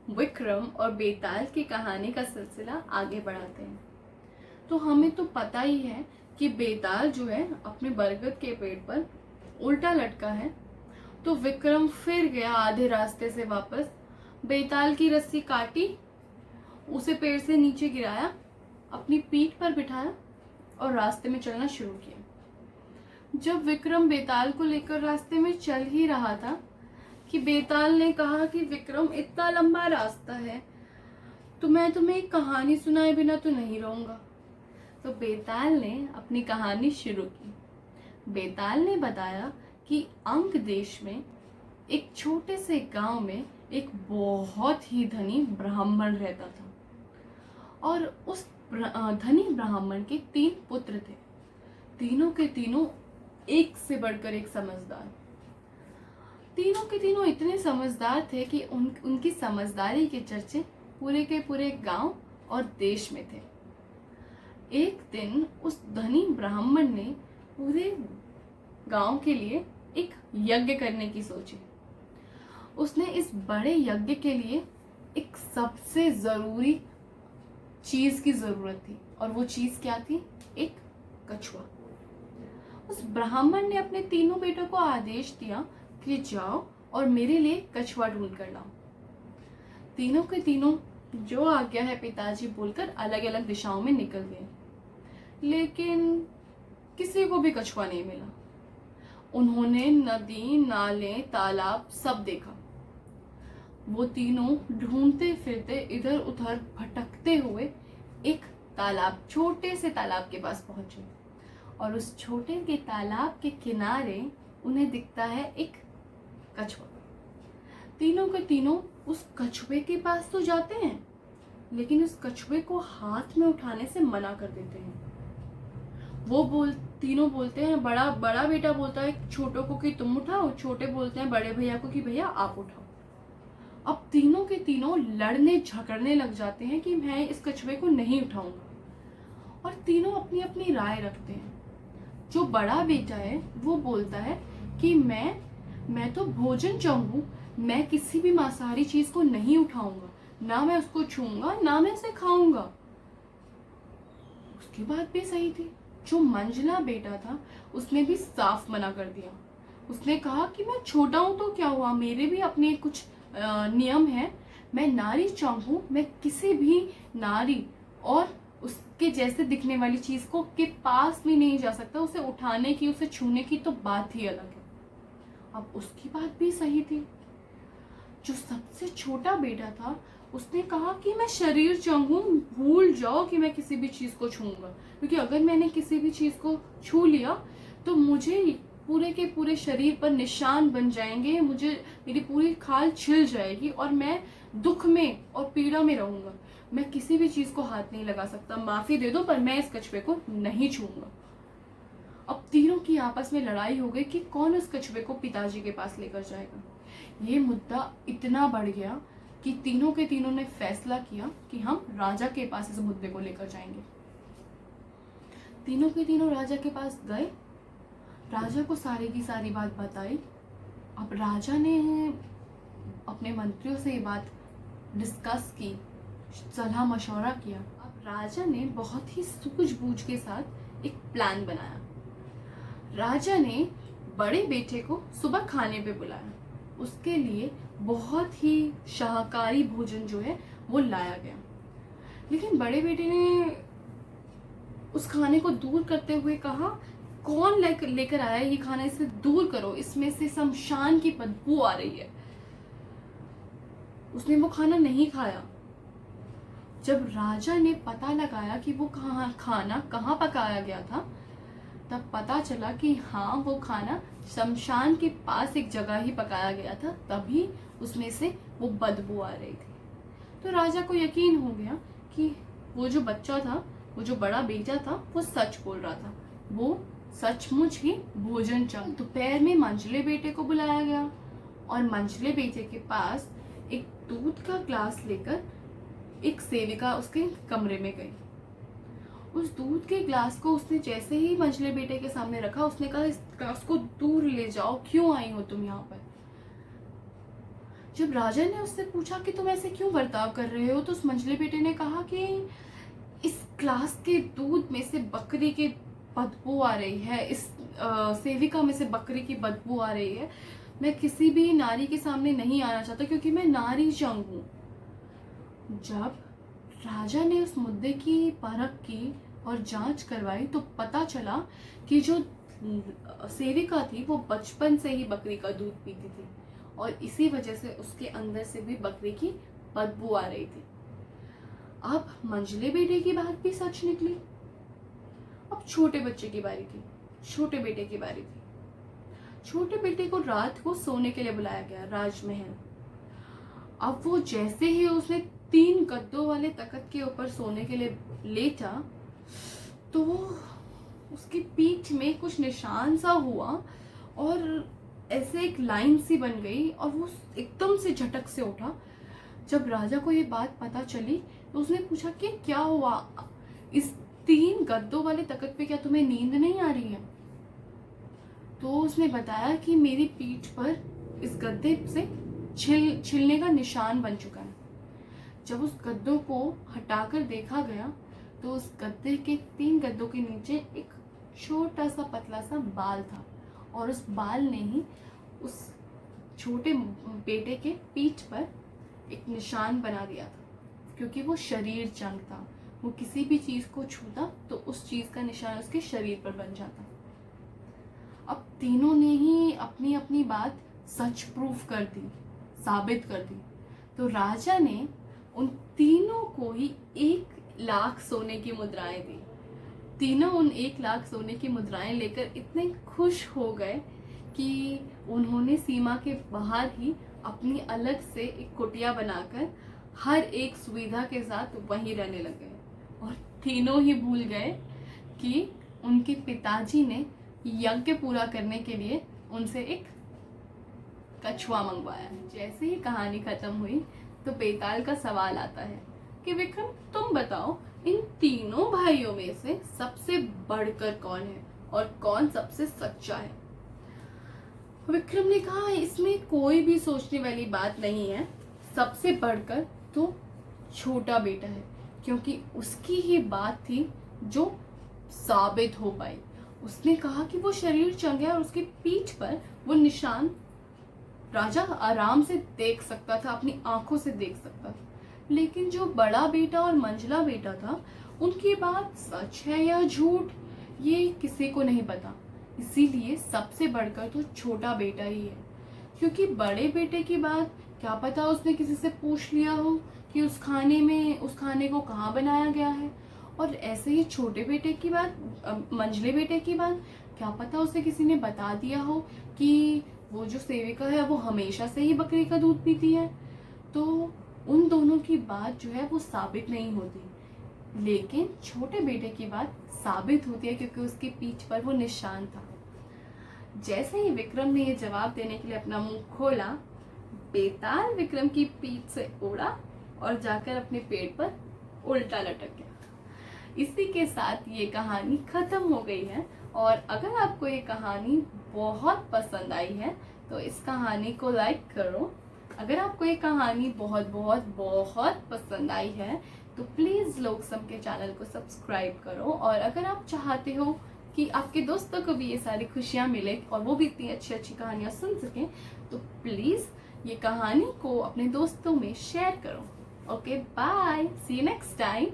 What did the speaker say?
विक्रम और बेताल की कहानी का सिलसिला आगे बढ़ाते हैं। तो हमें तो पता ही है कि बेताल जो है अपने बरगद के पेड़ पर उल्टा लटका है। तो विक्रम फिर गया आधे रास्ते से वापस, बेताल की रस्सी काटी, उसे पेड़ से नीचे गिराया, अपनी पीठ पर बिठाया और रास्ते में चलना शुरू किया। जब विक्रम बेताल को लेकर रास्ते में चल ही रहा था कि बेताल ने कहा कि विक्रम, इतना लंबा रास्ता है तो मैं तुम्हें एक कहानी सुनाए बिना तो नहीं रहूंगा। तो बेताल ने अपनी कहानी शुरू की। बेताल ने बताया कि अंक देश में एक छोटे से गांव में एक बहुत ही धनी ब्राह्मण रहता था और उस धनी ब्राह्मण के 3 पुत्र थे। तीनों के तीनों एक से बढ़कर एक समझदार। तीनों के तीनों इतने समझदार थे कि उनकी समझदारी के चर्चे पूरे के पूरे गांव और देश में थे। एक दिन उस धनी ब्राह्मण ने पूरे गांव के लिए एक यज्ञ करने की सोची। उसने इस बड़े यज्ञ के लिए एक सबसे जरूरी चीज की जरूरत थी और वो चीज क्या थी? एक कछुआ। उस ब्राह्मण ने अपने तीनों बेटों को आदेश दिया कि जाओ और मेरे लिए कछुआ ढूंढ कर लाओ। तीनों के तीनों जो आज्ञा है पिताजी बोलकर अलग अलग दिशाओं में निकल गए, लेकिन किसी को भी कछुआ नहीं मिला। उन्होंने नदी, नाले, तालाब सब देखा। वो तीनों ढूंढते फिरते इधर उधर भटकते हुए एक तालाब, छोटे से तालाब के पास पहुंचे और उस छोटे के तालाब के किनारे उन्हें दिखता है एक कछुआ। तीनों के तीनों उस कछुए के पास तो जाते हैं, लेकिन उस कछुए को हाथ में उठाने से मना कर देते हैं। तीनों बोलते हैं, बड़ा बेटा बोलता है छोटों को कि तुम उठाओ, छोटे बोलते हैं बड़े भैया को कि भैया आप उठाओ। अब तीनों के तीनों लड़ने झगड़ने लग जाते हैं कि मैं इस कछुए को नहीं उठाऊंगा और तीनों अपनी अपनी राय रखते हैं। जो बड़ा बेटा है वो बोलता है कि मैं तो भोजन चाहूं, मैं किसी भी मांसाहारी चीज को नहीं उठाऊंगा, ना मैं उसको छूऊंगा ना मैं उसे खाऊंगा। उसकी बात भी सही थी। जो मंझला बेटा था उसने भी साफ मना कर दिया। उसने कहा कि मैं छोटा हूं तो क्या हुआ, मेरे भी अपने कुछ नियम है। मैं नारी चाहूं, मैं किसी भी नारी और उसके जैसे दिखने वाली चीज को के पास भी नहीं जा सकता। उसे उठाने की, उसे छूने की तो बात ही अलग है। अब उसकी बात भी सही थी। जो सबसे छोटा बेटा था उसने कहा कि मैं शरीर चाहूं, भूल जाओ कि मैं किसी भी चीज को छूऊंगा, क्योंकि अगर मैंने किसी भी चीज को छू लिया तो मुझे पूरे के पूरे शरीर पर निशान बन जाएंगे, मेरी पूरी खाल छिल जाएगी और मैं दुख में और पीड़ा में रहूंगा। मैं किसी भी चीज को हाथ नहीं लगा सकता, माफी दे दो पर मैं इस कछुए को नहीं छूऊंगा। अब तीनों की आपस में लड़ाई हो गई कि कौन उस कछुए को पिताजी के पास लेकर जाएगा। ये मुद्दा इतना बढ़ गया कि तीनों के तीनों ने फैसला किया कि हम राजा के पास इस मुद्दे को लेकर जाएंगे। तीनों के तीनों राजा के पास गए, राजा को सारी की सारी बात बताई। अब राजा ने अपने मंत्रियों से ये बात डिस्कस की, सलाह मशवरा किया। अब राजा ने बहुत ही सूझबूझ के साथ एक प्लान बनाया। राजा ने बड़े बेटे को सुबह खाने पे बुलाया। उसके लिए बहुत ही शाकाहारी भोजन जो है वो लाया गया, लेकिन बड़े बेटे ने उस खाने को दूर करते हुए कहा, कौन लेकर आया ये खाना, इसे दूर करो, इसमें से शमशान की बदबू आ रही है। उसने वो खाना नहीं खाया। जब राजा ने पता लगाया कि वो खाना कहाँ पकाया गया था, तब पता चला कि हाँ, वो खाना शमशान के पास एक जगह ही पकाया गया था, तभी उसमें से वो बदबू आ रही थी। तो राजा को यकीन हो गया कि वो जो बच्चा था, वो जो बड़ा बेटा था, वो सच बोल रहा था, वो सचमुच ही भोजन चाह। दोपहर में मंझले बेटे को बुलाया गया और मंझले बेटे के पास एक दूध का ग्लास लेकर एक सेविका उसके कमरे में गई। उस दूध के ग्लास को उसने जैसे ही मंझले बेटे के सामने रखा, उसने कहा, इस ग्लास को दूर ले जाओ, क्यों आई हो तुम यहाँ पर? जब राजा ने उससे पूछा कि तुम ऐसे क्यों बर्ताव कर रहे हो, तो उस मंझले बेटे ने कहा कि इस ग्लास के दूध में से बकरी की बदबू आ रही है, इस सेविका में से बकरी की बदबू आ रही है। मैं किसी भी नारी के सामने नहीं आना चाहता क्योंकि मैं नारी जंग हूँ। जब राजा ने उस मुद्दे की परख की और जांच करवाई तो पता चला कि जो सेविका थी वो बचपन से ही बकरी का दूध पीती थी और इसी वजह से उसके अंदर से भी बकरी की बदबू आ रही थी। अब मंझले बेटे की बात भी सच निकली। अब छोटे बच्चे की बारी थी, छोटे बेटे की बारी थी। छोटे बेटे को रात को सोने के लिए बुलाया गया राजमहल। अब वो जैसे ही उसने 3 गद्दों वाले तख्त के ऊपर सोने के लिए लेटा तो उसकी पीठ में कुछ निशान सा हुआ और ऐसे एक लाइन सी बन गई और वो एकदम से झटक से उठा। जब राजा को ये बात पता चली तो उसने पूछा कि क्या हुआ, इस 3 गद्दों वाले तख्त पे क्या तुम्हें नींद नहीं आ रही है? तो उसने बताया कि मेरी पीठ पर इस गद्दे से छिलने का निशान बन चुका है। जब उस गद्दों को हटाकर देखा गया तो उस गद्दे के 3 गद्दों के नीचे एक छोटा सा पतला सा बाल था और उस बाल ने ही उस छोटे बेटे के पीठ पर एक निशान बना दिया था, क्योंकि वो शरीर जंग था। वो किसी भी चीज को छूता तो उस चीज का निशान उसके शरीर पर बन जाता। अब तीनों ने ही अपनी अपनी बात सच प्रूफ कर दी, साबित कर दी। तो राजा ने उन तीनों को ही 1 लाख सोने की मुद्राएं दी। तीनों उन 1 लाख सोने की मुद्राएं लेकर इतने खुश हो गए कि उन्होंने सीमा के बाहर ही अपनी अलग से एक कुटिया बनाकर हर एक सुविधा के साथ वहीं रहने लगे और तीनों ही भूल गए कि उनके पिताजी ने यज्ञ पूरा करने के लिए उनसे एक कछुआ मंगवाया। जैसे ही कहानी खत्म हुई तो बेताल का सवाल आता है कि विक्रम तुम बताओ, इन तीनों भाइयों में से सबसे बढ़कर कौन है और कौन सबसे सच्चा है? विक्रम ने कहा इसमें कोई भी सोचने वाली बात नहीं है, सबसे बढ़कर तो छोटा बेटा है, क्योंकि उसकी ही बात थी जो साबित हो पाई। उसने कहा कि वो शरीर चंग है और उसकी पीठ पर वो निशान राजा आराम से देख सकता था, अपनी आंखों से देख सकता था। लेकिन जो बड़ा बेटा और मंझला बेटा था उनकी बात सच है या झूठ ये किसी को नहीं पता। इसीलिए सबसे बढ़कर तो छोटा बेटा ही है, क्योंकि बड़े बेटे की बात क्या पता उसने किसी से पूछ लिया हो कि उस खाने को कहाँ बनाया गया है, और ऐसे ही छोटे बेटे की बात, मंझले बेटे की बात क्या पता उसे किसी ने बता दिया हो कि वो जो सेविका है वो हमेशा से ही बकरी का दूध पीती है। तो उन दोनों की बात जो है वो साबित नहीं होती, लेकिन छोटे बेटे की बात साबित होती है क्योंकि उसकी पीठ पर वो निशान था। जैसे ही विक्रम ने ये जवाब देने के लिए अपना मुंह खोला, बेताल विक्रम की पीठ से उड़ा और जाकर अपने पेड़ पर उल्टा लटक गया। इसी के साथ ये कहानी खत्म हो गई है। और अगर आपको ये कहानी बहुत पसंद आई है तो इस कहानी को लाइक करो। अगर आपको ये कहानी बहुत बहुत बहुत पसंद आई है तो प्लीज़ लोकसम के चैनल को सब्सक्राइब करो। और अगर आप चाहते हो कि आपके दोस्तों को भी ये सारी खुशियाँ मिले और वो भी इतनी अच्छी अच्छी कहानियाँ सुन सकें तो प्लीज़ ये कहानी को अपने दोस्तों में शेयर करो। Okay, bye, see you next time.